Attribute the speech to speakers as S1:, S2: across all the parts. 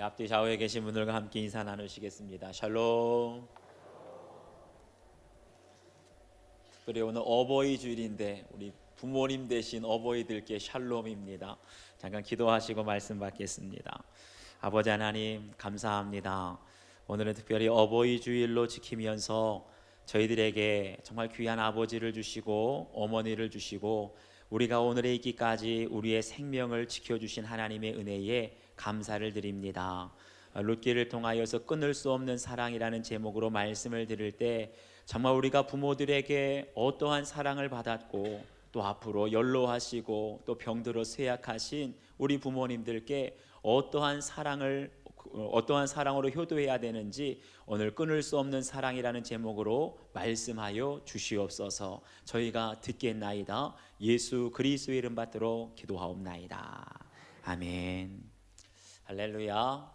S1: 앞뒤 좌우에 계신 분들과 함께 인사 나누시겠습니다. 샬롬. 특별히 오늘 어버이 주일인데 우리 부모님 되신 어버이들께 샬롬입니다. 잠깐 기도하시고 말씀 받겠습니다. 아버지 하나님 감사합니다. 오늘은 특별히 어버이 주일로 지키면서 저희들에게 정말 귀한 아버지를 주시고 어머니를 주시고 우리가 오늘에 있기까지 우리의 생명을 지켜주신 하나님의 은혜에 감사를 드립니다. 룻기를 통하여서 끊을 수 없는 사랑이라는 제목으로 말씀을 드릴 때 정말 우리가 부모들에게 어떠한 사랑을 받았고 또 앞으로 연로하시고 또 병들어 쇠약하신 우리 부모님들께 어떠한 사랑으로 효도해야 되는지 오늘 끊을 수 없는 사랑이라는 제목으로 말씀하여 주시옵소서. 저희가 듣겠나이다. 예수 그리스도의 이름 받들어 기도하옵나이다. 아멘. 할렐루야.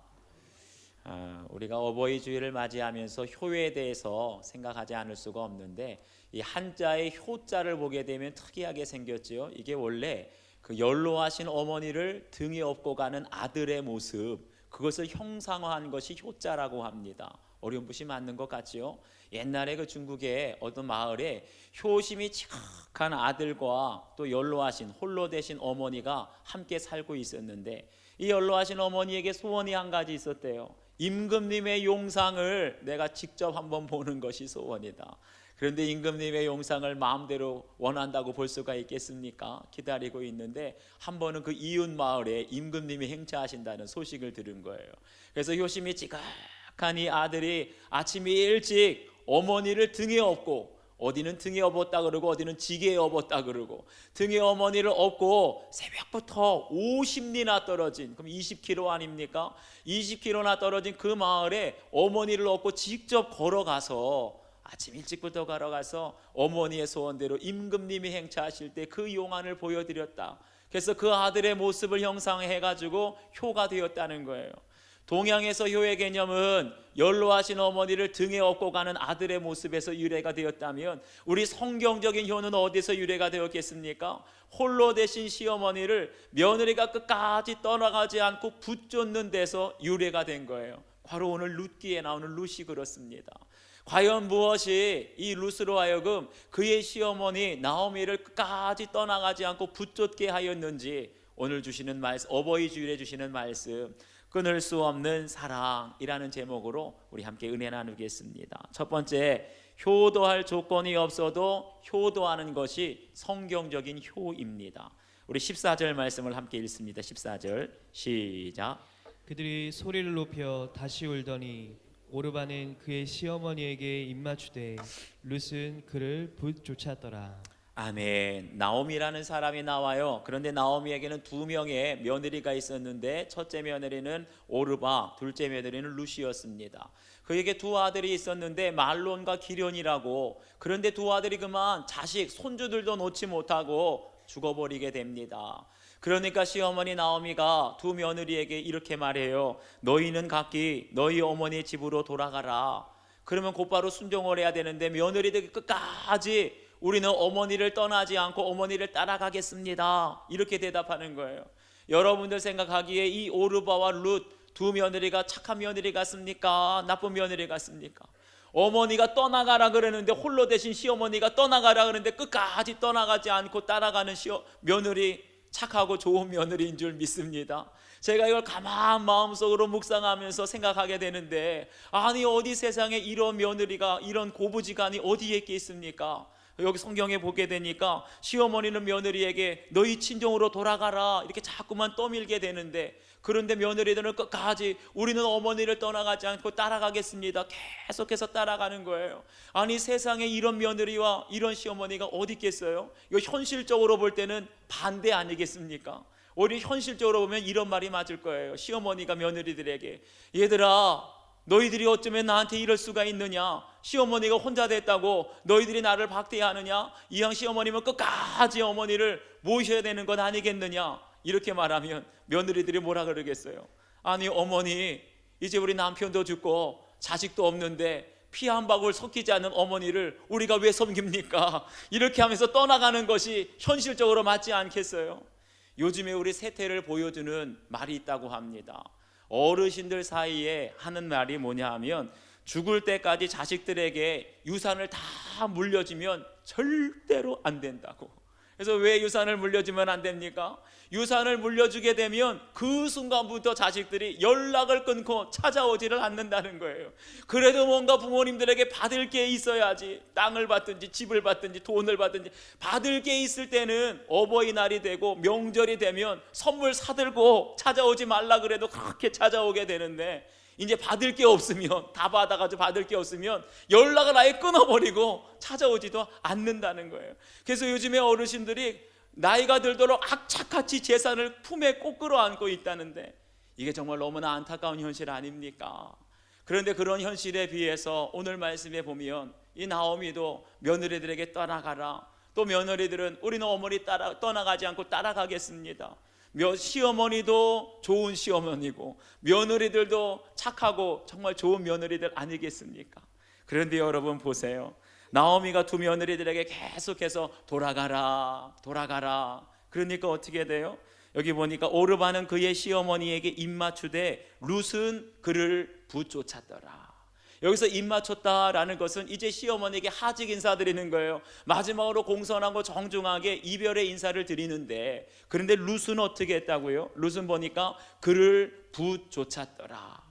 S1: 우리가 어버이 주일을 맞이하면서 효에 대해서 생각하지 않을 수가 없는데 이 한자의 효자를 보게 되면 특이하게 생겼죠. 이게 원래 그 연로하신 어머니를 등에 업고 가는 아들의 모습, 그것을 형상화한 것이 효자라고 합니다. 어렴풋이 맞는 것 같지요? 옛날에 그 중국의 어떤 마을에 효심이 지극한 아들과 또 연로하신 홀로 되신 어머니가 함께 살고 있었는데 이 연로하신 어머니에게 소원이 한 가지 있었대요. 임금님의 용상을 내가 직접 한번 보는 것이 소원이다. 그런데 임금님의 용상을 마음대로 원한다고 볼 수가 있겠습니까? 기다리고 있는데 한 번은 그 이웃 마을에 임금님이 행차하신다는 소식을 들은 거예요. 그래서 효심이 지각한 이 아들이 아침에 일찍 어머니를 등에 업고, 어디는 등에 업었다 그러고 어디는 지게에 업었다 그러고, 등에 어머니를 업고 새벽부터 50리나 떨어진, 그럼 20km 아닙니까? 20km나 떨어진 그 마을에 어머니를 업고 직접 걸어가서 아침 일찍부터 걸어가서 어머니의 소원대로 임금님이 행차하실 때 그 용안을 보여드렸다. 그래서 그 아들의 모습을 형상해가지고 효가 되었다는 거예요. 동양에서 효의 개념은 연로하신 어머니를 등에 업고 가는 아들의 모습에서 유래가 되었다면 우리 성경적인 효는 어디서 유래가 되었겠습니까? 홀로 되신 시어머니를 며느리가 끝까지 떠나가지 않고 붙잡는 데서 유래가 된 거예요. 바로 오늘 룻기에 나오는 룻이 그렇습니다. 과연 무엇이 이 룻으로 하여금 그의 시어머니 나오미를 끝까지 떠나가지 않고 붙잡게 하였는지 오늘 주시는 말씀, 어버이 주일에 주시는 말씀, 끊을 수 없는 사랑이라는 제목으로 우리 함께 은혜 나누겠습니다. 첫 번째, 효도할 조건이 없어도 효도하는 것이 성경적인 효입니다. 우리 14절 말씀을 함께 읽습니다. 14절 시작.
S2: 그들이 소리를 높여 다시 울더니 오르바는 그의 시어머니에게 입맞추되 룻은 그를 붙쫓았더라.
S1: 아멘. 나오미라는 사람이 나와요. 그런데 나오미에게는 두 명의 며느리가 있었는데 첫째 며느리는 오르바, 둘째 며느리는 룻이었습니다. 그에게 두 아들이 있었는데 말론과 기련이라고. 그런데 두 아들이 그만 자식, 손주들도 놓지 못하고 죽어버리게 됩니다. 그러니까 시어머니 나오미가 두 며느리에게 이렇게 말해요. 너희는 각기 너희 어머니 집으로 돌아가라. 그러면 곧바로 순종을 해야 되는데 며느리들이 끝까지 우리는 어머니를 떠나지 않고 어머니를 따라가겠습니다. 이렇게 대답하는 거예요. 여러분들 생각하기에 이 오르바와 룻 두 며느리가 착한 며느리 같습니까? 나쁜 며느리 같습니까? 어머니가 떠나가라 그러는데, 홀로 되신 시어머니가 떠나가라 그러는데 끝까지 떠나가지 않고 따라가는 며느리, 착하고 좋은 며느리인 줄 믿습니다. 제가 이걸 가만 마음속으로 묵상하면서 생각하게 되는데, 아니 어디 세상에 이런 며느리가, 이런 고부지간이 어디에 있겠습니까? 여기 성경에 보게 되니까 시어머니는 며느리에게 너희 친정으로 돌아가라 이렇게 자꾸만 떠밀게 되는데, 그런데 며느리들은 끝까지 우리는 어머니를 떠나가지 않고 따라가겠습니다. 계속해서 따라가는 거예요. 아니 세상에 이런 며느리와 이런 시어머니가 어디 있겠어요? 이거 현실적으로 볼 때는 반대 아니겠습니까? 우리 현실적으로 보면 이런 말이 맞을 거예요. 시어머니가 며느리들에게, 얘들아 너희들이 어쩌면 나한테 이럴 수가 있느냐? 시어머니가 혼자 됐다고 너희들이 나를 박대하느냐? 이왕 시어머니면 끝까지 어머니를 모셔야 되는 건 아니겠느냐? 이렇게 말하면 며느리들이 뭐라 그러겠어요? 아니 어머니, 이제 우리 남편도 죽고 자식도 없는데 피 한 방울 섞이지 않는 어머니를 우리가 왜 섬깁니까? 이렇게 하면서 떠나가는 것이 현실적으로 맞지 않겠어요? 요즘에 우리 세태를 보여주는 말이 있다고 합니다. 어르신들 사이에 하는 말이 뭐냐 하면 죽을 때까지 자식들에게 유산을 다 물려주면 절대로 안 된다고. 그래서 왜 유산을 물려주면 안 됩니까? 유산을 물려주게 되면 그 순간부터 자식들이 연락을 끊고 찾아오지를 않는다는 거예요. 그래도 뭔가 부모님들에게 받을 게 있어야지, 땅을 받든지 집을 받든지 돈을 받든지 받을 게 있을 때는 어버이날이 되고 명절이 되면 선물 사들고 찾아오지 말라 그래도 그렇게 찾아오게 되는데, 이제 받을 게 없으면, 다 받아가지고 받을 게 없으면 연락을 아예 끊어버리고 찾아오지도 않는다는 거예요. 그래서 요즘에 어르신들이 나이가 들도록 악착같이 재산을 품에 꼭 끌어안고 있다는데, 이게 정말 너무나 안타까운 현실 아닙니까? 그런데 그런 현실에 비해서 오늘 말씀에 보면 이 나오미도 며느리들에게 떠나가라, 또 며느리들은 우리는 어머니 떠나가지 않고 따라가겠습니다. 시어머니도 좋은 시어머니고 며느리들도 착하고 정말 좋은 며느리들 아니겠습니까? 그런데 여러분 보세요. 나오미가 두 며느리들에게 계속해서 돌아가라 돌아가라. 그러니까 어떻게 돼요? 여기 보니까 오르바는 그의 시어머니에게 입맞추되 룻은 그를 붙쫓았더라. 여기서 입맞췄다라는 것은 이제 시어머니에게 하직 인사드리는 거예요. 마지막으로 공손하고 정중하게 이별의 인사를 드리는데, 그런데 룻은 어떻게 했다고요? 룻은 보니까 그를 붙쫓았더라.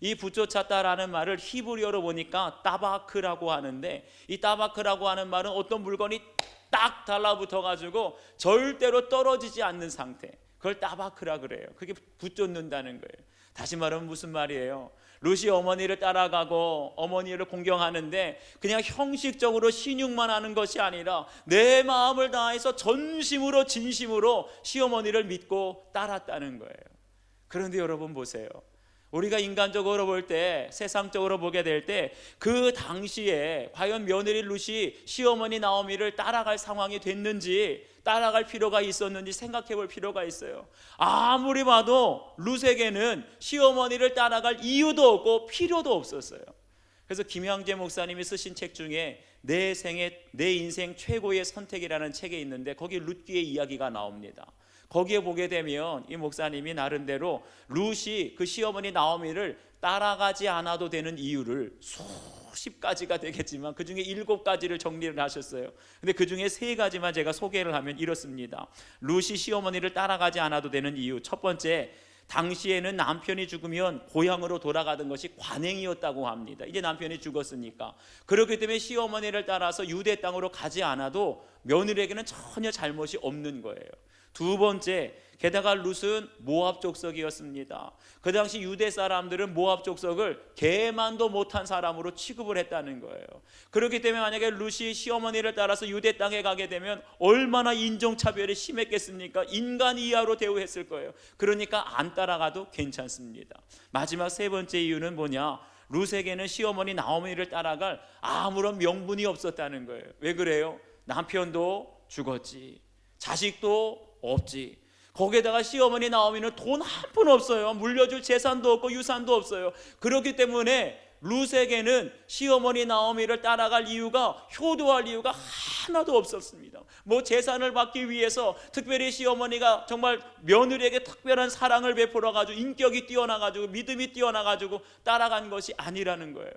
S1: 이 붙쫓았다라는 말을 히브리어로 보니까 따바크라고 하는데, 이 따바크라고 하는 말은 어떤 물건이 딱 달라붙어 가지고 절대로 떨어지지 않는 상태, 그걸 따바크라 그래요. 그게 붙쫓는다는 거예요. 다시 말하면 무슨 말이에요? 룻이 어머니를 따라가고 어머니를 공경하는데 그냥 형식적으로 신용만 하는 것이 아니라 내 마음을 다해서 전심으로 진심으로 시어머니를 믿고 따랐다는 거예요. 그런데 여러분 보세요. 우리가 인간적으로 볼 때, 세상적으로 보게 될 때 그 당시에 과연 며느리 룻이 시어머니 나오미를 따라갈 상황이 됐는지, 따라갈 필요가 있었는지 생각해 볼 필요가 있어요. 아무리 봐도 룻에게는 시어머니를 따라갈 이유도 없고 필요도 없었어요. 그래서 김양재 목사님이 쓰신 책 중에 내 인생 최고의 선택이라는 책에 있는데 거기 룻기의 이야기가 나옵니다. 거기에 보게 되면 이 목사님이 나름대로 룻이 그 시어머니 나오미를 따라가지 않아도 되는 이유를 수십 가지가 되겠지만 그 중에 7가지를 정리를 하셨어요. 근데 그 중에 3가지만 제가 소개를 하면 이렇습니다. 룻이 시어머니를 따라가지 않아도 되는 이유, 첫 번째, 당시에는 남편이 죽으면 고향으로 돌아가던 것이 관행이었다고 합니다. 이제 남편이 죽었으니까. 그렇기 때문에 시어머니를 따라서 유대 땅으로 가지 않아도 며느리에게는 전혀 잘못이 없는 거예요. 두 번째, 게다가 룻은 모압 족속이었습니다. 그 당시 유대 사람들은 모압 족속을 개만도 못한 사람으로 취급을 했다는 거예요. 그렇기 때문에 만약에 룻이 시어머니를 따라서 유대 땅에 가게 되면 얼마나 인종차별이 심했겠습니까? 인간 이하로 대우했을 거예요. 그러니까 안 따라가도 괜찮습니다. 마지막 3번째 이유는 뭐냐? 룻에게는 시어머니 나오미를 따라갈 아무런 명분이 없었다는 거예요. 왜 그래요? 남편도 죽었지, 자식도 없지, 거기에다가 시어머니 나오미는 돈 한 푼 없어요. 물려줄 재산도 없고 유산도 없어요. 그렇기 때문에 룻에게는 시어머니 나오미를 따라갈 이유가, 효도할 이유가 하나도 없었습니다. 뭐 재산을 받기 위해서 특별히 시어머니가 정말 며느리에게 특별한 사랑을 베풀어 가지고 인격이 뛰어나 가지고 믿음이 뛰어나 가지고 따라간 것이 아니라는 거예요.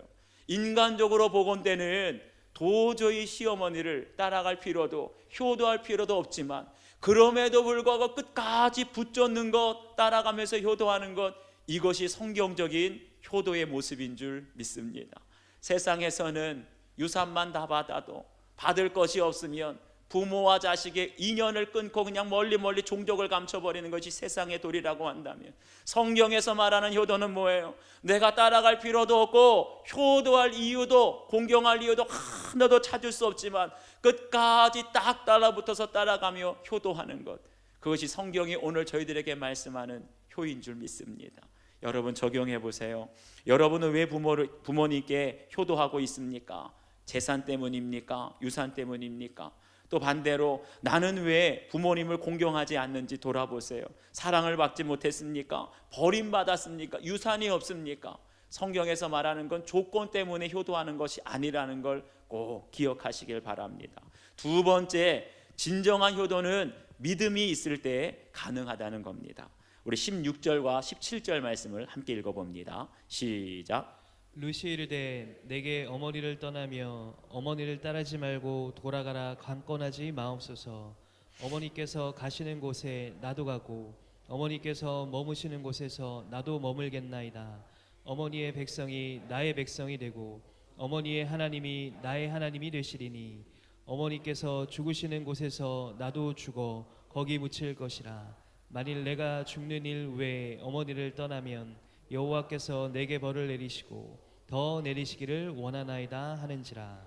S1: 인간적으로 보건대는 도저히 시어머니를 따라갈 필요도 효도할 필요도 없지만, 그럼에도 불구하고 끝까지 붙잡는 것, 따라가면서 효도하는 것, 이것이 성경적인 효도의 모습인 줄 믿습니다. 세상에서는 유산만 다 받아도 받을 것이 없으면 부모와 자식의 인연을 끊고 그냥 멀리 종족을 감춰버리는 것이 세상의 도리라고 한다면, 성경에서 말하는 효도는 뭐예요? 내가 따라갈 필요도 없고 효도할 이유도 공경할 이유도 하나도 찾을 수 없지만 끝까지 딱 달라붙어서 따라가며 효도하는 것, 그것이 성경이 오늘 저희들에게 말씀하는 효인 줄 믿습니다. 여러분 적용해 보세요. 여러분은 왜 부모님께 효도하고 있습니까? 재산 때문입니까? 유산 때문입니까? 또 반대로 나는 왜 부모님을 공경하지 않는지 돌아보세요. 사랑을 받지 못했습니까? 버림받았습니까? 유산이 없습니까? 성경에서 말하는 건 조건 때문에 효도하는 것이 아니라는 걸 꼭 기억하시길 바랍니다. 두 번째, 진정한 효도는 믿음이 있을 때 가능하다는 겁니다. 우리 16절과 17절 말씀을 함께 읽어봅니다. 시작.
S2: 루시 이르되 내게 어머니를 떠나며 어머니를 따르지 말고 돌아가라 강권하지 마옵소서. 어머니께서 가시는 곳에 나도 가고 어머니께서 머무시는 곳에서 나도 머물겠나이다. 어머니의 백성이 나의 백성이 되고 어머니의 하나님이 나의 하나님이 되시리니 어머니께서 죽으시는 곳에서 나도 죽어 거기 묻힐 것이라. 만일 내가 죽는 일 외에 어머니를 떠나면 여호와께서 내게 벌을 내리시고 더 내리시기를 원하나이다 하는지라.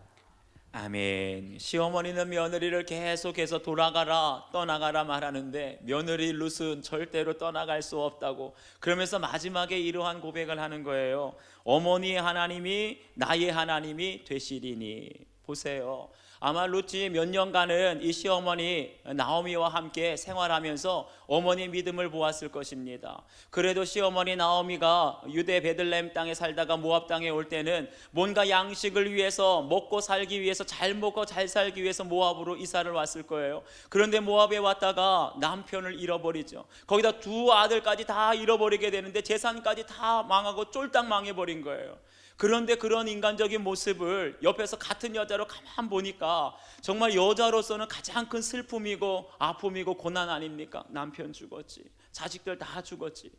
S1: 아멘. 시어머니는 며느리를 계속해서 돌아가라 떠나가라 말하는데 며느리 룻은 절대로 떠나갈 수 없다고, 그러면서 마지막에 이러한 고백을 하는 거예요. 어머니의 하나님이 나의 하나님이 되시리니. 보세요. 아마 룻이 몇 년간은 이 시어머니 나오미와 함께 생활하면서 어머니의 믿음을 보았을 것입니다. 그래도 시어머니 나오미가 유대 베들레헴 땅에 살다가 모압 땅에 올 때는 뭔가 양식을 위해서 먹고 살기 위해서, 잘 먹고 잘 살기 위해서 모압으로 이사를 왔을 거예요. 그런데 모압에 왔다가 남편을 잃어버리죠. 거기다 두 아들까지 다 잃어버리게 되는데 재산까지 다 망하고 쫄딱 망해버린 거예요. 그런데 그런 인간적인 모습을 옆에서 같은 여자로 가만 보니까 정말 여자로서는 가장 큰 슬픔이고 아픔이고 고난 아닙니까? 남편 죽었지, 자식들 다 죽었지.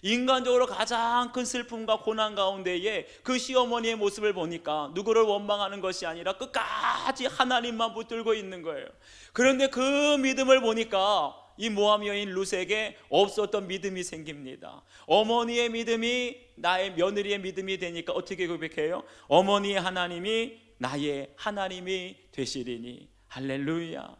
S1: 인간적으로 가장 큰 슬픔과 고난 가운데에 그 시어머니의 모습을 보니까 누구를 원망하는 것이 아니라 끝까지 하나님만 붙들고 있는 거예요. 그런데 그 믿음을 보니까 이 모압 여인 룻에게 없었던 믿음이 생깁니다. 어머니의 믿음이 나의 며느리의 믿음이 되니까 어떻게 고백해요? 어머니의 하나님이 나의 하나님이 되시리니. 할렐루야.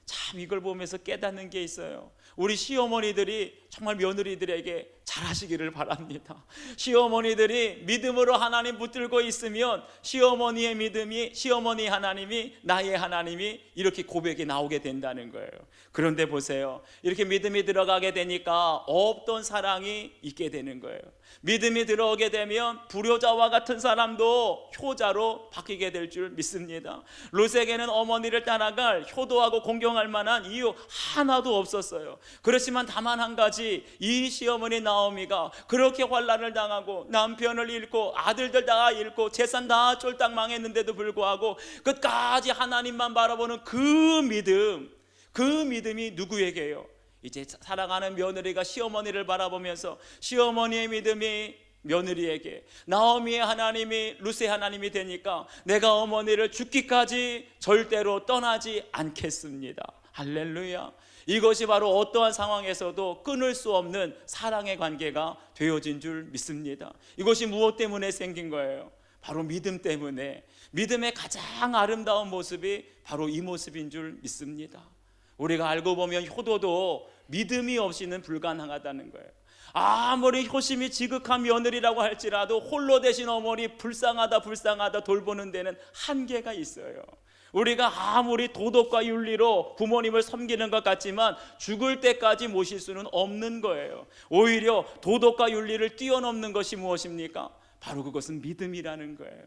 S1: 참 이걸 보면서 깨닫는 게 있어요. 우리 시어머니들이 정말 며느리들에게 잘하시기를 바랍니다. 시어머니들이 믿음으로 하나님 붙들고 있으면 시어머니의 믿음이, 시어머니 하나님이 나의 하나님이 이렇게 고백이 나오게 된다는 거예요. 그런데 보세요. 이렇게 믿음이 들어가게 되니까 없던 사랑이 있게 되는 거예요. 믿음이 들어오게 되면 불효자와 같은 사람도 효자로 바뀌게 될 줄 믿습니다. 룻에게는 어머니를 따라갈 효도하고 공경할 만한 이유 하나도 없었어요. 그렇지만 다만 한 가지, 이 시어머니 나오미가 그렇게 환난을 당하고 남편을 잃고 아들들 다 잃고 재산 다 쫄딱 망했는데도 불구하고 끝까지 하나님만 바라보는 그 믿음이 누구에게요? 이제 사랑하는 며느리가 시어머니를 바라보면서 시어머니의 믿음이 며느리에게, 나오미의 하나님이 룻의 하나님이 되니까 내가 어머니를 죽기까지 절대로 떠나지 않겠습니다. 할렐루야. 이것이 바로 어떠한 상황에서도 끊을 수 없는 사랑의 관계가 되어진 줄 믿습니다. 이것이 무엇 때문에 생긴 거예요? 바로 믿음 때문에. 믿음의 가장 아름다운 모습이 바로 이 모습인 줄 믿습니다. 우리가 알고 보면 효도도 믿음이 없이는 불가능하다는 거예요. 아무리 효심이 지극한 며느리라고 할지라도 홀로 되신 어머니 불쌍하다 돌보는 데는 한계가 있어요. 우리가 아무리 도덕과 윤리로 부모님을 섬기는 것 같지만 죽을 때까지 모실 수는 없는 거예요. 오히려 도덕과 윤리를 뛰어넘는 것이 무엇입니까? 바로 그것은 믿음이라는 거예요.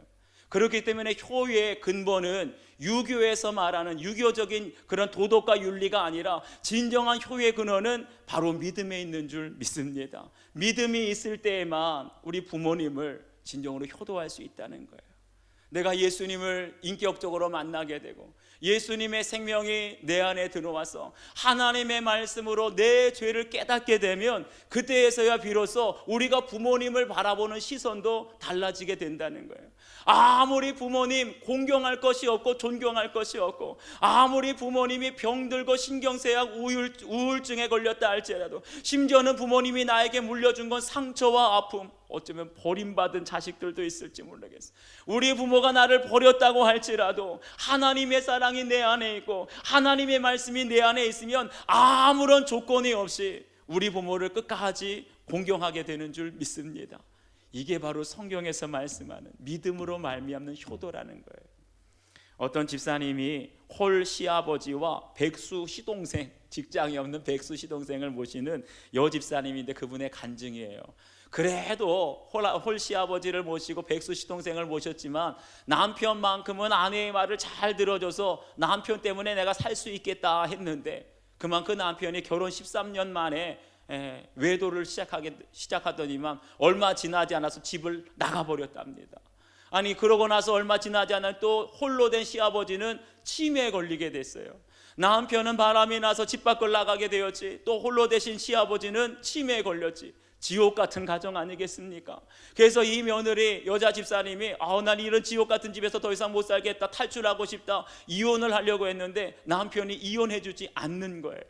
S1: 그렇기 때문에 효의 근본은 유교에서 말하는 유교적인 그런 도덕과 윤리가 아니라 진정한 효의 근원은 바로 믿음에 있는 줄 믿습니다. 믿음이 있을 때에만 우리 부모님을 진정으로 효도할 수 있다는 거예요. 내가 예수님을 인격적으로 만나게 되고 예수님의 생명이 내 안에 들어와서 하나님의 말씀으로 내 죄를 깨닫게 되면 그때에서야 비로소 우리가 부모님을 바라보는 시선도 달라지게 된다는 거예요. 아무리 부모님 공경할 것이 없고 존경할 것이 없고 아무리 부모님이 병들고 신경쇠약 우울증에 걸렸다 할지라도 심지어는 부모님이 나에게 물려준 건 상처와 아픔, 어쩌면 버림받은 자식들도 있을지 모르겠어요. 우리 부모가 나를 버렸다고 할지라도 하나님의 사랑이 내 안에 있고 하나님의 말씀이 내 안에 있으면 아무런 조건이 없이 우리 부모를 끝까지 공경하게 되는 줄 믿습니다. 이게 바로 성경에서 말씀하는 믿음으로 말미암는 효도라는 거예요. 어떤 집사님이 홀 시아버지와 백수 시동생, 직장이 없는 백수 시동생을 모시는 여집사님인데 그분의 간증이에요. 그래도 홀 시아버지를 모시고 백수 시동생을 모셨지만 남편만큼은 아내의 말을 잘 들어줘서 남편 때문에 내가 살 수 있겠다 했는데 그만큼 남편이 결혼 13년 만에 외도를 시작하더니만 얼마 지나지 않아서 집을 나가버렸답니다. 아니 그러고 나서 얼마 지나지 않아 또 홀로 된 시아버지는 치매에 걸리게 됐어요. 남편은 바람이 나서 집 밖을 나가게 되었지, 또 홀로 되신 시아버지는 치매에 걸렸지. 지옥 같은 가정 아니겠습니까? 그래서 이 며느리 여자 집사님이 난 이런 지옥 같은 집에서 더 이상 못 살겠다, 탈출하고 싶다, 이혼을 하려고 했는데 남편이 이혼해 주지 않는 거예요.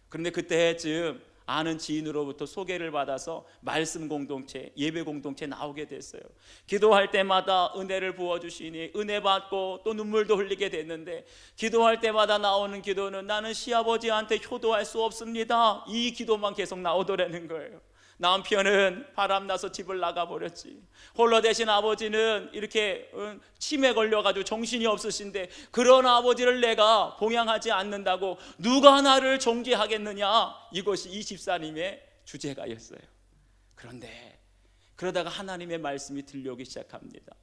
S1: 그런데 그때쯤 아는 지인으로부터 소개를 받아서 말씀 공동체, 예배 공동체 나오게 됐어요. 기도할 때마다 은혜를 부어주시니 은혜 받고 또 눈물도 흘리게 됐는데, 기도할 때마다 나오는 기도는 나는 시아버지한테 효도할 수 없습니다, 이 기도만 계속 나오더라는 거예요. 남편은 바람나서 집을 나가버렸지. 홀로 되신 아버지는 이렇게 치매 걸려가지고 정신이 없으신데, 그런 아버지를 내가 봉양하지 않는다고 누가 나를 정죄하겠느냐, 이것이 이 집사님의 주제가였어요. 그런데 그러다가 하나님의 말씀이 들려오기 시작합니다.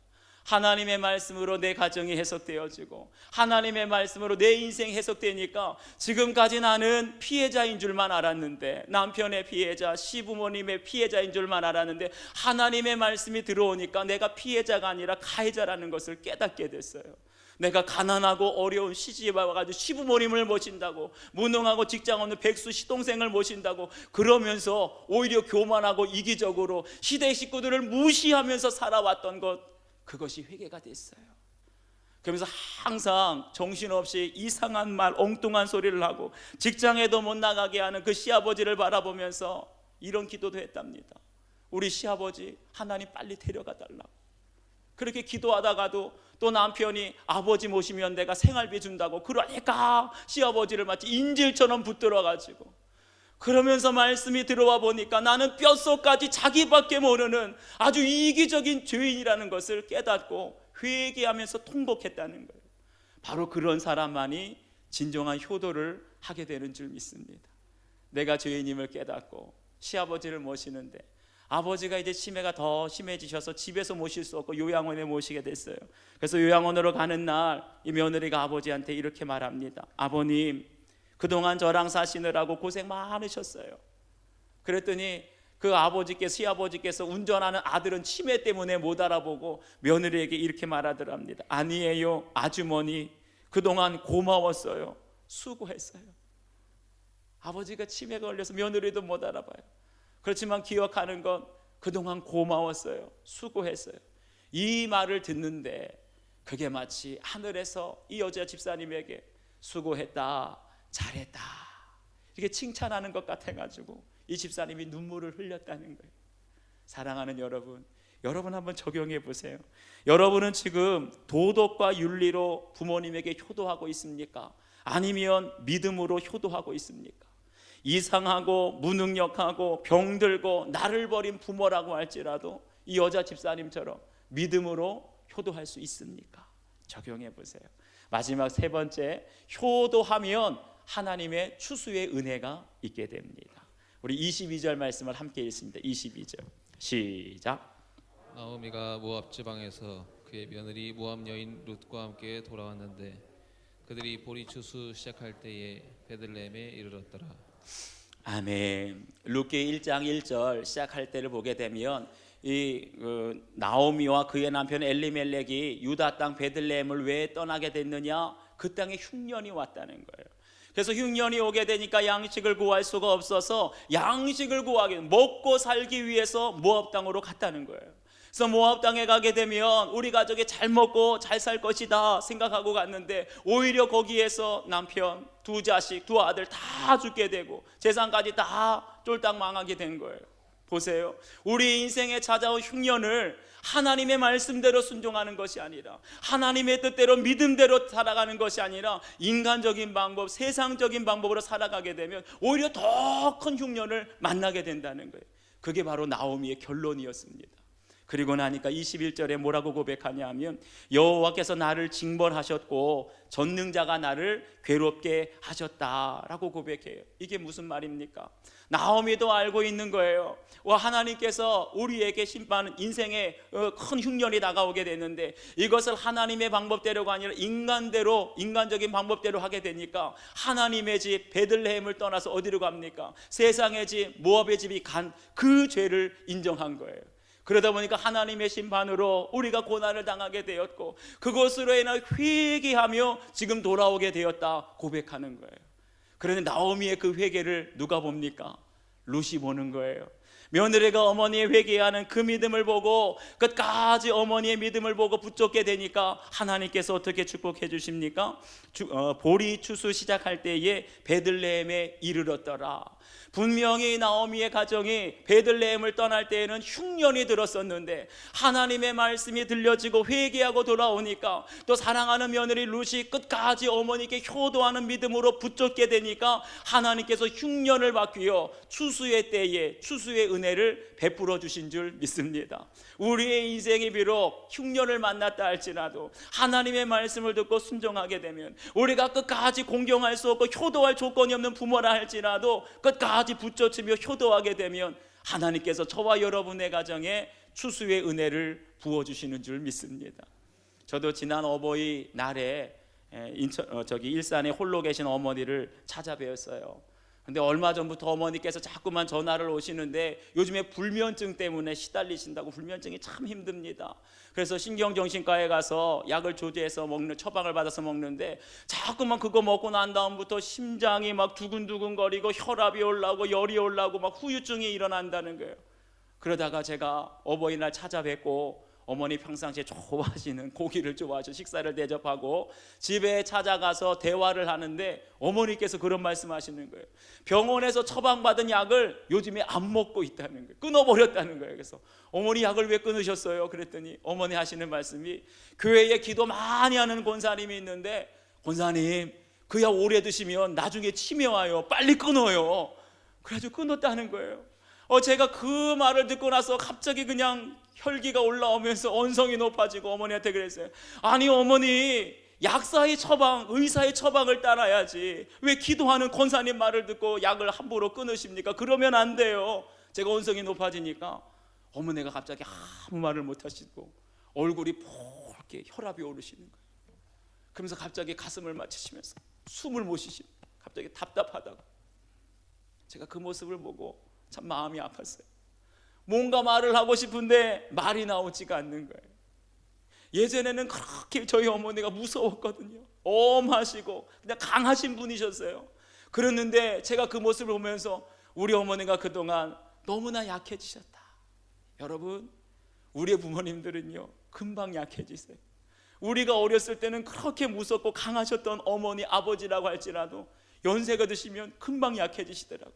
S1: 하나님의 말씀으로 내 가정이 해석되어지고 하나님의 말씀으로 내 인생이 해석되니까 지금까지 나는 피해자인 줄만 알았는데, 남편의 피해자, 시부모님의 피해자인 줄만 알았는데, 하나님의 말씀이 들어오니까 내가 피해자가 아니라 가해자라는 것을 깨닫게 됐어요. 내가 가난하고 어려운 시집에 와가지고 시부모님을 모신다고, 무능하고 직장 없는 백수 시동생을 모신다고 그러면서 오히려 교만하고 이기적으로 시대 식구들을 무시하면서 살아왔던 것, 그것이 회개가 됐어요. 그러면서 항상 정신없이 이상한 말, 엉뚱한 소리를 하고 직장에도 못 나가게 하는 그 시아버지를 바라보면서 이런 기도도 했답니다. 우리 시아버지 하나님 빨리 데려가 달라고. 그렇게 기도하다가도 또 남편이 아버지 모시면 내가 생활비 준다고, 그러니까 시아버지를 마치 인질처럼 붙들어가지고, 그러면서 말씀이 들어와 보니까 나는 뼛속까지 자기밖에 모르는 아주 이기적인 죄인이라는 것을 깨닫고 회개하면서 통곡했다는 거예요. 바로 그런 사람만이 진정한 효도를 하게 되는 줄 믿습니다. 내가 죄인임을 깨닫고 시아버지를 모시는데, 아버지가 이제 치매가 더 심해지셔서 집에서 모실 수 없고 요양원에 모시게 됐어요. 그래서 요양원으로 가는 날 이 며느리가 아버지한테 이렇게 말합니다. 아버님, 그동안 저랑 사시느라고 고생 많으셨어요. 그랬더니 그 아버지께서, 시아버지께서 운전하는 아들은 치매 때문에 못 알아보고 며느리에게 이렇게 말하더랍니다. 아니에요, 아주머니, 그동안 고마웠어요, 수고했어요. 아버지가 치매가 걸려서 며느리도 못 알아봐요. 그렇지만 기억하는 건 그동안 고마웠어요, 수고했어요. 이 말을 듣는데 그게 마치 하늘에서 이 여자 집사님에게 수고했다, 잘했다, 이렇게 칭찬하는 것 같아가지고 이 집사님이 눈물을 흘렸다는 거예요. 사랑하는 여러분, 여러분 한번 적용해 보세요. 여러분은 지금 도덕과 윤리로 부모님에게 효도하고 있습니까? 아니면 믿음으로 효도하고 있습니까? 이상하고 무능력하고 병들고 나를 버린 부모라고 할지라도 이 여자 집사님처럼 믿음으로 효도할 수 있습니까? 적용해 보세요. 마지막 세 번째, 효도하면 하나님의 추수의 은혜가 있게 됩니다. 우리 22절 말씀을 함께 읽습니다. 22절 시작.
S3: 나오미가 모압 지방에서 그의 며느리 모압 여인 룻과 함께 돌아왔는데 그들이 보리 추수 시작할 때에 베들레헴에 이르렀더라.
S1: 아멘. 룻기 1장 1절 시작할 때를 보게 되면 이 나오미와 그의 남편 엘리멜렉이 유다 땅 베들레헴을 왜 떠나게 됐느냐? 그 땅에 흉년이 왔다는 거예요. 그래서 흉년이 오게 되니까 양식을 구할 수가 없어서 양식을 구하기, 먹고 살기 위해서 모압 땅으로 갔다는 거예요. 그래서 모압 땅에 가게 되면 우리 가족이 잘 먹고 잘 살 것이다 생각하고 갔는데, 오히려 거기에서 남편, 두 자식, 두 아들 다 죽게 되고 재산까지 다 쫄딱 망하게 된 거예요. 보세요. 우리 인생에 찾아온 흉년을 하나님의 말씀대로 순종하는 것이 아니라, 하나님의 뜻대로 믿음대로 살아가는 것이 아니라 인간적인 방법, 세상적인 방법으로 살아가게 되면 오히려 더 큰 흉년을 만나게 된다는 거예요. 그게 바로 나오미의 결론이었습니다. 그리고 나니까 21절에 뭐라고 고백하냐 하면 여호와께서 나를 징벌하셨고 전능자가 나를 괴롭게 하셨다라고 고백해요. 이게 무슨 말입니까? 나오미도 알고 있는 거예요. 하나님께서 우리에게 심판, 인생에 큰 흉년이 다가오게 되는데 이것을 하나님의 방법대로가 아니라 인간적인 방법대로 하게 되니까 하나님의 집 베들레헴을 떠나서 어디로 갑니까? 세상의 집 모압의 집이 간 그 죄를 인정한 거예요. 그러다 보니까 하나님의 심판으로 우리가 고난을 당하게 되었고 그것으로 인해 회개하며 지금 돌아오게 되었다 고백하는 거예요. 그런데 나오미의 그 회개를 누가 봅니까? 룻이 보는 거예요. 며느리가 어머니의 회개하는 그 믿음을 보고 끝까지 어머니의 믿음을 보고 붙잡게 되니까 하나님께서 어떻게 축복해 주십니까? 보리 추수 시작할 때에 베들레헴에 이르렀더라. 분명히 나오미의 가정이 베들레헴을 떠날 때에는 흉년이 들었었는데 하나님의 말씀이 들려지고 회개하고 돌아오니까 또 사랑하는 며느리 룻이 끝까지 어머니께 효도하는 믿음으로 붙잡게 되니까 하나님께서 흉년을 바뀌어 추수의 때에 추수의 은혜를 베풀어 주신 줄 믿습니다. 우리의 인생이 비록 흉년을 만났다 할지라도 하나님의 말씀을 듣고 순종하게 되면 우리가 끝까지 공경할 수 없고 효도할 조건이 없는 부모라 할지라도 끝까지 붙잡히며 효도하게 되면 하나님께서 저와 여러분의 가정에 추수의 은혜를 부어주시는 줄 믿습니다. 저도 지난 어버이 날에 일산에 홀로 계신 어머니를 찾아뵈었어요. 근데 얼마 전부터 어머니께서 자꾸만 전화를 오시는데 요즘에 불면증 때문에 시달리신다고. 불면증이 참 힘듭니다. 그래서 신경정신과에 가서 약을 조제해서 먹는, 처방을 받아서 먹는데 자꾸만 그거 먹고 난 다음부터 심장이 막 두근두근거리고 혈압이 올라오고 열이 올라오고 막 후유증이 일어난다는 거예요. 그러다가 제가 어버이날 찾아뵙고 어머니 평상시에 좋아하시는 고기를 좋아하셔 식사를 대접하고 집에 찾아가서 대화를 하는데 어머니께서 그런 말씀하시는 거예요. 병원에서 처방받은 약을 요즘에 안 먹고 있다는 거예요. 끊어버렸다는 거예요. 그래서 어머니 약을 왜 끊으셨어요? 그랬더니 어머니 하시는 말씀이 교회에 기도 많이 하는 권사님이 있는데 권사님 그 약 오래 드시면 나중에 치매 와요. 빨리 끊어요. 그래가지고 끊었다는 거예요. 제가 그 말을 듣고 나서 갑자기 그냥 혈기가 올라오면서 언성이 높아지고 어머니한테 그랬어요. 아니 어머니, 약사의 처방, 의사의 처방을 따라야지 왜 기도하는 권사님 말을 듣고 약을 함부로 끊으십니까? 그러면 안 돼요. 제가 언성이 높아지니까 어머니가 갑자기 아무 말을 못 하시고 얼굴이 붉게 혈압이 오르시는 거예요. 그러면서 갑자기 가슴을 맞추시면서 숨을 못 쉬시고 갑자기 답답하다고. 제가 그 모습을 보고 참 마음이 아팠어요. 뭔가 말을 하고 싶은데 말이 나오지가 않는 거예요. 예전에는 그렇게 저희 어머니가 무서웠거든요. 엄하시고 그냥 강하신 분이셨어요. 그랬는데 제가 그 모습을 보면서 우리 어머니가 그동안 너무나 약해지셨다. 여러분, 우리의 부모님들은요 금방 약해지세요. 우리가 어렸을 때는 그렇게 무섭고 강하셨던 어머니, 아버지라고 할지라도 연세가 드시면 금방 약해지시더라고요.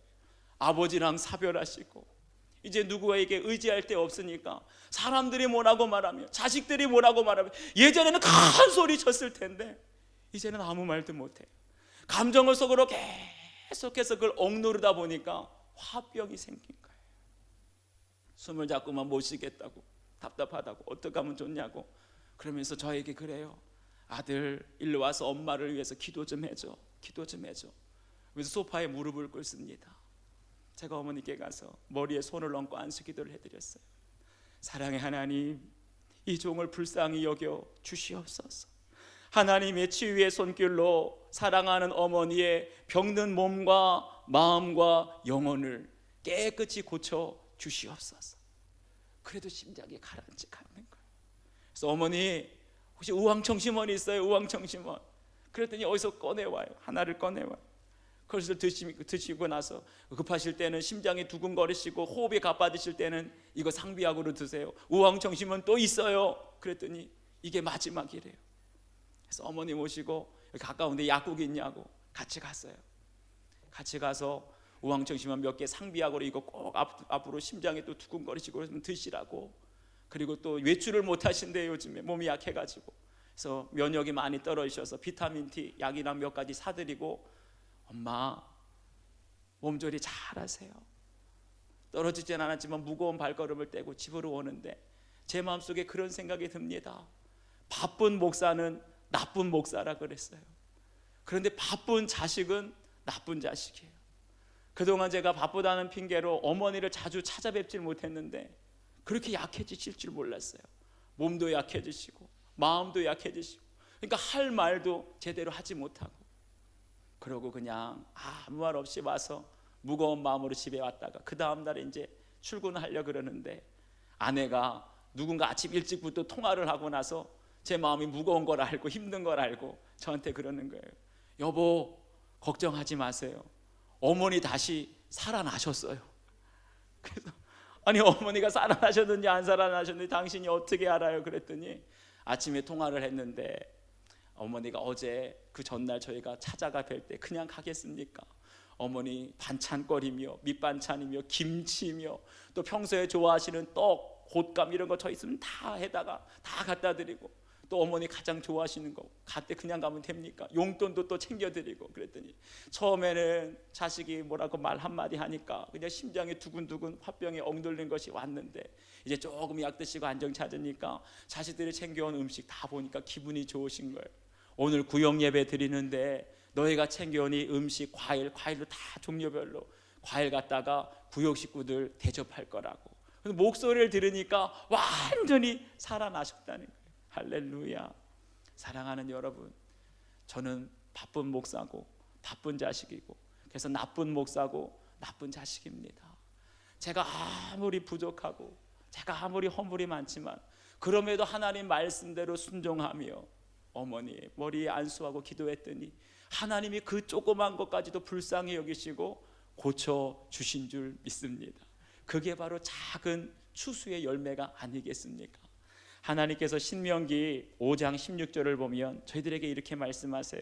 S1: 아버지랑 사별하시고 이제 누구에게 의지할 데 없으니까 사람들이 뭐라고 말하면, 자식들이 뭐라고 말하면, 예전에는 큰 소리 쳤을 텐데 이제는 아무 말도 못해요. 감정을 속으로 계속해서 그걸 억누르다 보니까 화병이 생긴 거예요. 숨을 자꾸만 못 쉬겠다고, 답답하다고, 어떻게 하면 좋냐고 그러면서 저에게 그래요. 아들 일로 와서 엄마를 위해서 기도 좀 해줘, 기도 좀 해줘. 그래서 소파에 무릎을 꿇습니다. 제가 어머니께 가서 머리에 손을 얹고 안수 기도를 해드렸어요. 사랑의 하나님, 이 종을 불쌍히 여겨 주시옵소서. 하나님의 치유의 손길로 사랑하는 어머니의 병든 몸과 마음과 영혼을 깨끗이 고쳐 주시옵소서. 그래도 심장이 가라앉지가 않는 거예요. 그래서 어머니 혹시 우황청심원이 있어요? 우황청심원. 그랬더니 어디서 꺼내와요. 하나를 꺼내와요. 그것을 드시고 나서 급하실 때는 심장이 두근거리시고 호흡이 가빠지실 때는 이거 상비약으로 드세요. 우황청심은 또 있어요. 그랬더니 이게 마지막이래요. 그래서 어머니 모시고 가까운데 약국이 있냐고 같이 갔어요. 같이 가서 우황청심은 몇 개 상비약으로 이거 꼭 앞으로 심장이 또 두근거리시고 그러면 드시라고. 그리고 또 외출을 못 하신대. 요즘에 몸이 약해가지고. 그래서 면역이 많이 떨어지셔서 비타민 T 약이랑 몇 가지 사드리고 엄마 몸조리 잘하세요. 떨어지진 않았지만 무거운 발걸음을 떼고 집으로 오는데 제 마음속에 그런 생각이 듭니다. 바쁜 목사는 나쁜 목사라 그랬어요. 그런데 바쁜 자식은 나쁜 자식이에요. 그동안 제가 바쁘다는 핑계로 어머니를 자주 찾아뵙질 못했는데 그렇게 약해지실 줄 몰랐어요. 몸도 약해지시고 마음도 약해지시고, 그러니까 할 말도 제대로 하지 못하고, 그러고 그냥 아무 말 없이 와서 무거운 마음으로 집에 왔다가 그 다음 날에 이제 출근하려 그러는데 아내가 누군가 아침 일찍부터 통화를 하고 나서 제 마음이 무거운 걸 알고 힘든 걸 알고 저한테 그러는 거예요. 여보, 걱정하지 마세요. 어머니 다시 살아나셨어요. 그래서 아니, 어머니가 살아나셨는지 안 살아나셨는지 당신이 어떻게 알아요? 그랬더니 아침에 통화를 했는데 어머니가 어제 그 전날 저희가 찾아가 뵐 때 그냥 가겠습니까? 어머니 반찬거리며 밑반찬이며 김치며 또 평소에 좋아하시는 떡, 곶감 이런 거 저 있으면 다 해다가 다 갖다 드리고, 또 어머니 가장 좋아하시는 거 갈 때 그냥 가면 됩니까? 용돈도 또 챙겨드리고. 그랬더니 처음에는 자식이 뭐라고 말 한마디 하니까 그냥 심장이 두근두근 화병에 엉들린 것이 왔는데 이제 조금 약 드시고 안정 찾으니까 자식들이 챙겨온 음식 다 보니까 기분이 좋으신 거예요. 오늘 구역 예배 드리는데 너희가 챙겨온 이 음식, 과일도 다 종류별로 과일 갖다가 구역 식구들 대접할 거라고. 목소리를 들으니까 완전히 살아나셨다는 거예요. 할렐루야. 사랑하는 여러분, 저는 바쁜 목사고 바쁜 자식이고, 그래서 나쁜 목사고 나쁜 자식입니다. 제가 아무리 부족하고 제가 아무리 허물이 많지만 그럼에도 하나님 말씀대로 순종하며 어머니 머리에 안수하고 기도했더니 하나님이 그 조그만 것까지도 불쌍히 여기시고 고쳐주신 줄 믿습니다. 그게 바로 작은 추수의 열매가 아니겠습니까? 하나님께서 신명기 5장 16절을 보면 저희들에게 이렇게 말씀하세요.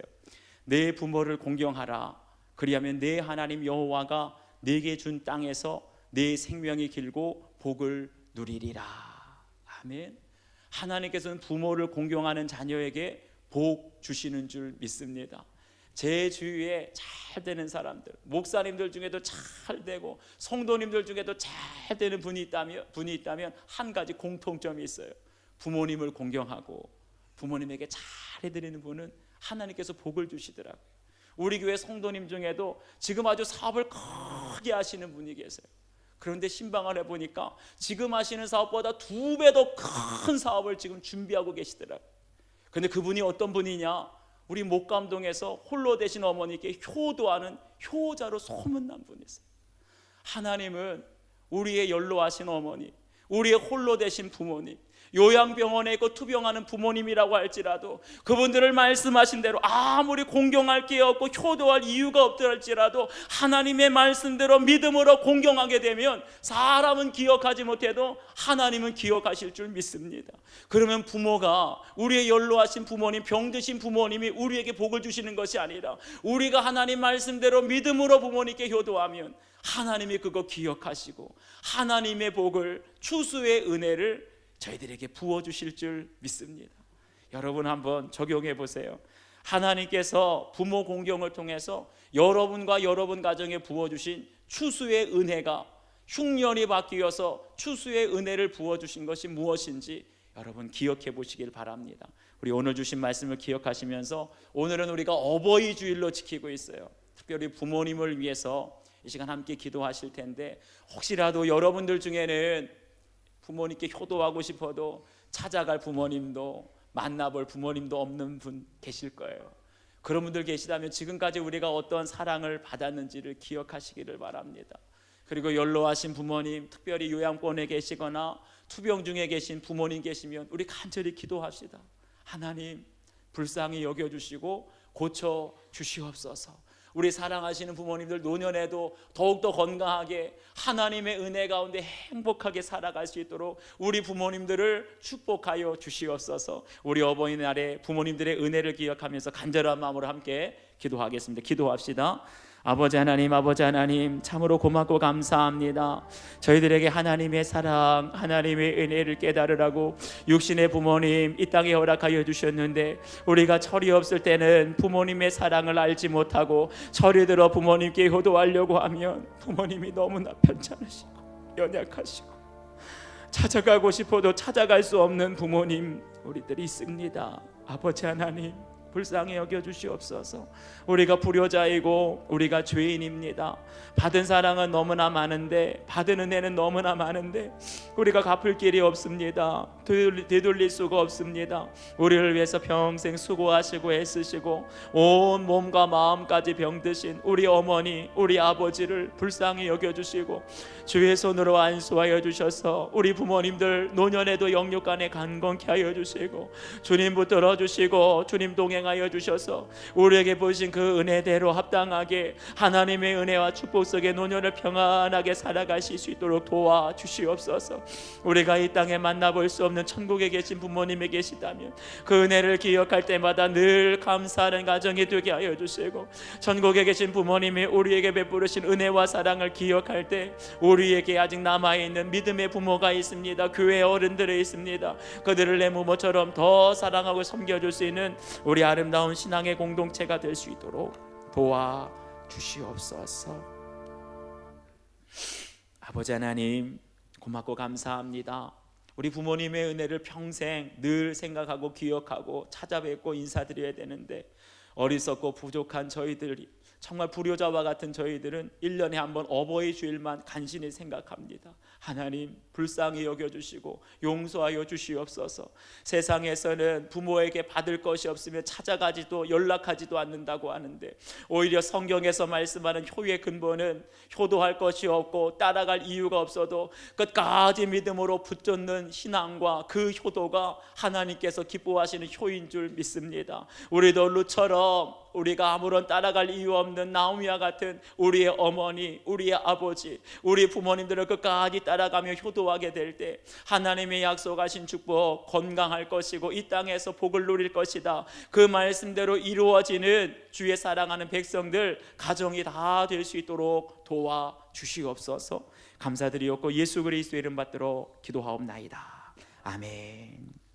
S1: 내 부모를 공경하라. 그리하면 내 하나님 여호와가 내게 준 땅에서 내 생명이 길고 복을 누리리라. 아멘. 하나님께서는 부모를 공경하는 자녀에게 복 주시는 줄 믿습니다. 제 주위에 잘 되는 사람들, 목사님들 중에도 잘 되고 성도님들 중에도 잘 되는 분이 있다면 한 가지 공통점이 있어요. 부모님을 공경하고 부모님에게 잘 해드리는 분은 하나님께서 복을 주시더라고요. 우리 교회 성도님 중에도 지금 아주 사업을 크게 하시는 분이 계세요. 그런데 신방을 해보니까 지금 하시는 사업보다 2배 더 큰 사업을 지금 준비하고 계시더라고요. 그런데 그분이 어떤 분이냐? 우리 목감동에서 홀로 되신 어머니께 효도하는 효자로 소문난 분이세요. 하나님은 우리의 연로하신 어머니, 우리의 홀로 되신 부모님, 요양병원에 있고 투병하는 부모님이라고 할지라도 그분들을 말씀하신 대로 아무리 공경할 게 없고 효도할 이유가 없다 할지라도 하나님의 말씀대로 믿음으로 공경하게 되면 사람은 기억하지 못해도 하나님은 기억하실 줄 믿습니다. 그러면 부모가, 우리의 연로하신 부모님, 병드신 부모님이 우리에게 복을 주시는 것이 아니라 우리가 하나님 말씀대로 믿음으로 부모님께 효도하면 하나님이 그거 기억하시고 하나님의 복을, 추수의 은혜를 저희들에게 부어주실 줄 믿습니다. 여러분 한번 적용해 보세요. 하나님께서 부모 공경을 통해서 여러분과 여러분 가정에 부어주신 추수의 은혜가 흉년이 바뀌어서 추수의 은혜를 부어주신 것이 무엇인지 여러분 기억해 보시길 바랍니다. 우리 오늘 주신 말씀을 기억하시면서 오늘은 우리가 어버이 주일로 지키고 있어요. 특별히 부모님을 위해서 이 시간 함께 기도하실 텐데 혹시라도 여러분들 중에는 부모님께 효도하고 싶어도 찾아갈 부모님도 만나볼 부모님도 없는 분 계실 거예요. 그런 분들 계시다면 지금까지 우리가 어떤 사랑을 받았는지를 기억하시기를 바랍니다. 그리고 연로하신 부모님, 특별히 요양원에 계시거나 투병 중에 계신 부모님 계시면 우리 간절히 기도합시다. 하나님 불쌍히 여겨주시고 고쳐주시옵소서. 우리 사랑하시는 부모님들 노년에도 더욱더 건강하게 하나님의 은혜 가운데 행복하게 살아갈 수 있도록 우리 부모님들을 축복하여 주시옵소서. 우리 어버이날에 부모님들의 은혜를 기억하면서 간절한 마음으로 함께 기도하겠습니다. 기도합시다. 아버지 하나님 참으로 고맙고 감사합니다. 저희들에게 하나님의 사랑, 하나님의 은혜를 깨달으라고 육신의 부모님 이 땅에 허락하여 주셨는데 우리가 철이 없을 때는 부모님의 사랑을 알지 못하고 철이 들어 부모님께 효도하려고 하면 부모님이 너무나 편찮으시고 연약하시고 찾아가고 싶어도 찾아갈 수 없는 부모님 우리들이 있습니다. 아버지 하나님, 불쌍히 여겨주시옵소서. 우리가 불효자이고 우리가 죄인입니다. 받은 사랑은 너무나 많은데, 받은 은혜는 너무나 많은데 우리가 갚을 길이 없습니다. 되돌릴 수가 없습니다. 우리를 위해서 평생 수고하시고 애쓰시고 온 몸과 마음까지 병드신 우리 어머니, 우리 아버지를 불쌍히 여겨주시고 주의 손으로 안수하여 주셔서 우리 부모님들 노년에도 영육간에 강건케 하여 주시고 주님 붙들어 주시고 주님 동행하여 주셔서 우리에게 보신 그 은혜대로 합당하게 하나님의 은혜와 축복 속에 노년을 평안하게 살아가실 수 있도록 도와주시옵소서. 우리가 이 땅에 만나볼 수 없는 천국에 계신 부모님이 계시다면 그 은혜를 기억할 때마다 늘 감사하는 가정이 되게 하여 주시고, 천국에 계신 부모님이 우리에게 베푸르신 은혜와 사랑을 기억할 때 우리에게 아직 남아있는 믿음의 부모가 있습니다. 교회 어른들이 있습니다. 그들을 내 부모처럼 더 사랑하고 섬겨줄 수 있는 우리 아름다운 신앙의 공동체가 될 수 있도록 도와주시옵소서. 아버지 하나님, 고맙고 감사합니다. 우리 부모님의 은혜를 평생 늘 생각하고 기억하고 찾아뵙고 인사드려야 되는데, 어리석고 부족한 저희들이, 정말 불효자와 같은 저희들은 1년에 한 번 어버이 주일만 간신히 생각합니다. 하나님, 불쌍히 여겨주시고 용서하여 주시옵소서. 세상에서는 부모에게 받을 것이 없으면 찾아가지도 연락하지도 않는다고 하는데, 오히려 성경에서 말씀하는 효의 근본은 효도할 것이 없고 따라갈 이유가 없어도 끝까지 믿음으로 붙잡는 신앙과 그 효도가 하나님께서 기뻐하시는 효인 줄 믿습니다. 우리도 룻처럼 우리가 아무런 따라갈 이유 없는 나오미와 같은 우리의 어머니, 우리의 아버지, 우리 부모님들을 끝까지 따라가며 효도하게 될 때 하나님의 약속하신 축복, 건강할 것이고 이 땅에서 복을 누릴 것이다, 그 말씀대로 이루어지는 주의 사랑하는 백성들, 가정이 다 될 수 있도록 도와주시옵소서. 감사드리옵고 예수 그리스도의 이름 받들어 기도하옵나이다. 아멘.